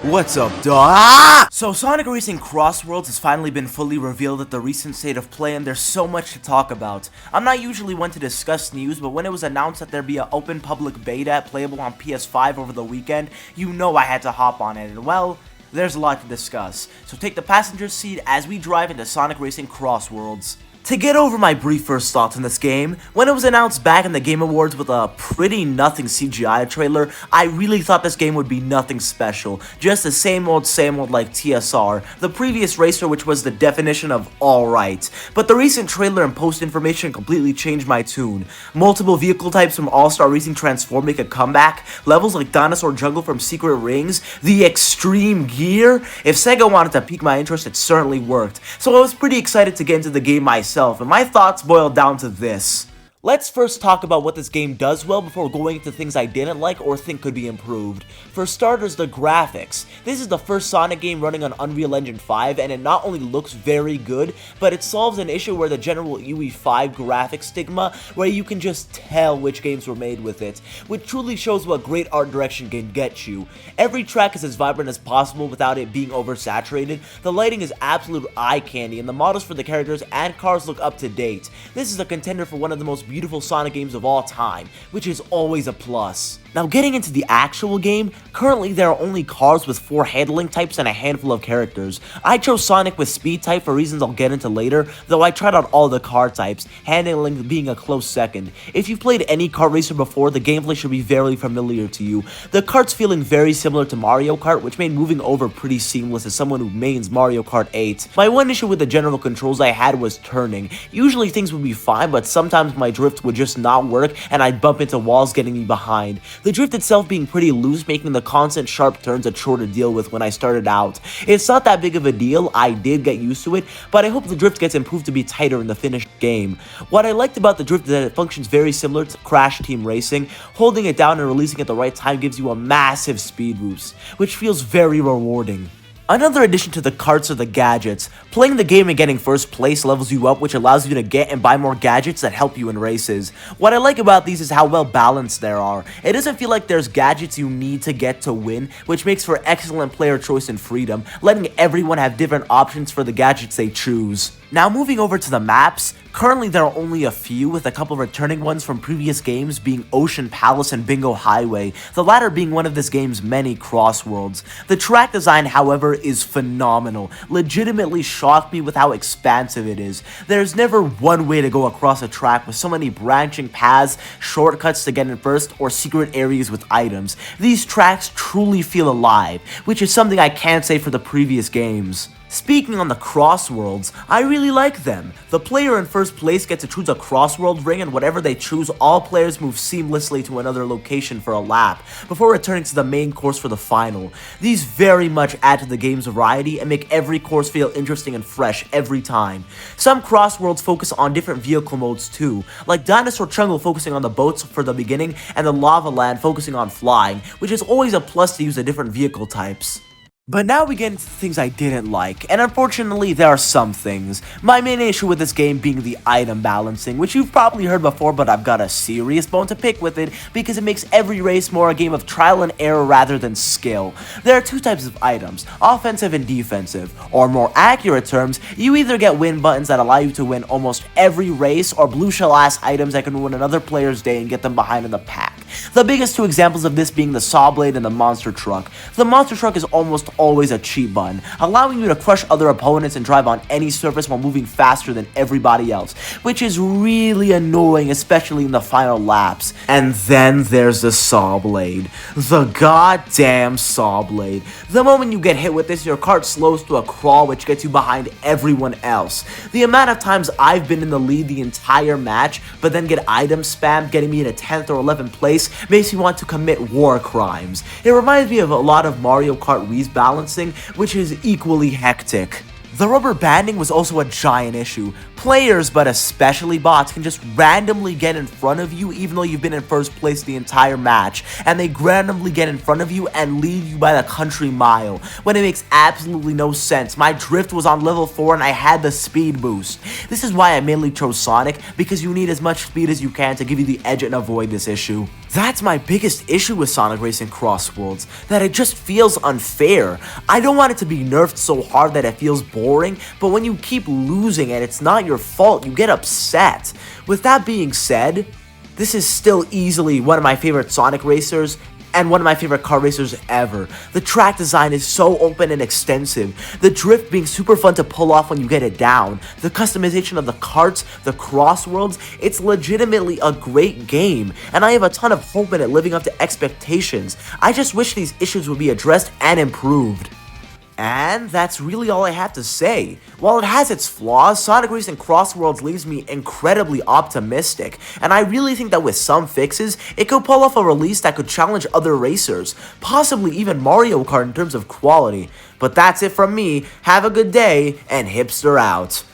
What's up, dog? So Sonic Racing Crossworlds has finally been fully revealed at the recent state of play, and there's so much to talk about. I'm not usually one to discuss news, but when it was announced that there'd be an open public beta playable on PS5 over the weekend, you know I had to hop on it, and well, there's a lot to discuss. So take the passenger seat as we drive into Sonic Racing Crossworlds. To get over my brief first thoughts on this game, when it was announced back in the Game Awards with a pretty nothing CGI trailer, I really thought this game would be nothing special, just the same old like TSR, the previous racer which was the definition of alright. But the recent trailer and post information completely changed my tune. Multiple vehicle types from All-Star Racing Transform make a comeback, levels like Dinosaur Jungle from Secret Rings, the extreme gear. If SEGA wanted to pique my interest, it certainly worked, so I was pretty excited to get into the game myself. And my thoughts boil down to this. Let's first talk about what this game does well before going into things I didn't like or think could be improved. For starters, the graphics. This is the first Sonic game running on Unreal Engine 5, and it not only looks very good, but it solves an issue where the general UE5 graphic stigma, where you can just tell which games were made with it, which truly shows what great art direction can get you. Every track is as vibrant as possible without it being oversaturated, the lighting is absolute eye candy, and the models for the characters and cars look up to date. This is a contender for one of the most beautiful Sonic games of all time, which is always a plus. Now getting into the actual game, currently there are only cars with 4 handling types and a handful of characters. I chose Sonic with speed type for reasons I'll get into later, though I tried out all the car types, handling being a close second. If you've played any kart racer before, the gameplay should be very familiar to you. The kart's feeling very similar to Mario Kart, which made moving over pretty seamless as someone who mains Mario Kart 8. My one issue with the general controls I had was turning. Usually things would be fine, but sometimes my drift would just not work and I'd bump into walls getting me behind. The drift itself being pretty loose, making the constant sharp turns a chore to deal with when I started out. It's not that big of a deal, I did get used to it, but I hope the drift gets improved to be tighter in the finished game. What I liked about the drift is that it functions very similar to Crash Team Racing. Holding it down and releasing at the right time gives you a massive speed boost, which feels very rewarding. Another addition to the karts are the gadgets. Playing the game and getting first place levels you up, which allows you to get and buy more gadgets that help you in races. What I like about these is how well balanced they are. It doesn't feel like there's gadgets you need to get to win, which makes for excellent player choice and freedom, letting everyone have different options for the gadgets they choose. Now moving over to the maps, currently there are only a few, with a couple returning ones from previous games being Ocean Palace and Bingo Highway, the latter being one of this game's many Crossworlds. The track design, however, is phenomenal. Legitimately shocked me with how expansive it is. There's never one way to go across a track with so many branching paths, shortcuts to get in first, or secret areas with items. These tracks truly feel alive, which is something I can't say for the previous games. Speaking on the Crossworlds, I really like them. The player in first place gets to choose a Crossworld ring, and whatever they choose, all players move seamlessly to another location for a lap, before returning to the main course for the final. These very much add to the game's variety and make every course feel interesting and fresh every time. Some Crossworlds focus on different vehicle modes too, like Dinosaur Jungle focusing on the boats for the beginning, and the Lava Land focusing on flying, which is always a plus to use the different vehicle types. But now we get into things I didn't like, and unfortunately there are some things. My main issue with this game being the item balancing, which you've probably heard before, but I've got a serious bone to pick with it because it makes every race more a game of trial and error rather than skill. There are 2 types of items, offensive and defensive, or more accurate terms, you either get win buttons that allow you to win almost every race, or blue shell ass items that can ruin another player's day and get them behind in the pack. The biggest 2 examples of this being the Saw Blade and the Monster Truck. The Monster Truck is almost always a cheat button, allowing you to crush other opponents and drive on any surface while moving faster than everybody else, which is really annoying, especially in the final laps. And then there's the Saw Blade. The goddamn Saw Blade. The moment you get hit with this, your kart slows to a crawl, which gets you behind everyone else. The amount of times I've been in the lead the entire match, but then get item spammed, getting me in a 10th or 11th place, makes me want to commit war crimes. It reminds me of a lot of Mario Kart Wii's balancing, which is equally hectic. The rubber banding was also a giant issue. Players, but especially bots, can just randomly get in front of you even though you've been in first place the entire match, and they randomly get in front of you and lead you by the country mile, when it makes absolutely no sense. My drift was on level 4 and I had the speed boost. This is why I mainly chose Sonic, because you need as much speed as you can to give you the edge and avoid this issue. That's my biggest issue with Sonic Racing Crossworlds, that it just feels unfair. I don't want it to be nerfed so hard that it feels boring, but when you keep losing and it's not your fault, you get upset. With that being said, this is still easily one of my favorite Sonic racers, and one of my favorite car racers ever. The track design is so open and extensive, the drift being super fun to pull off when you get it down, the customization of the karts, the Crossworlds, it's legitimately a great game, and I have a ton of hope in it living up to expectations. I just wish these issues would be addressed and improved. And that's really all I have to say. While it has its flaws, Sonic Racing Crossworlds leaves me incredibly optimistic, and I really think that with some fixes, it could pull off a release that could challenge other racers, possibly even Mario Kart in terms of quality. But that's it from me, have a good day, and Hipster out.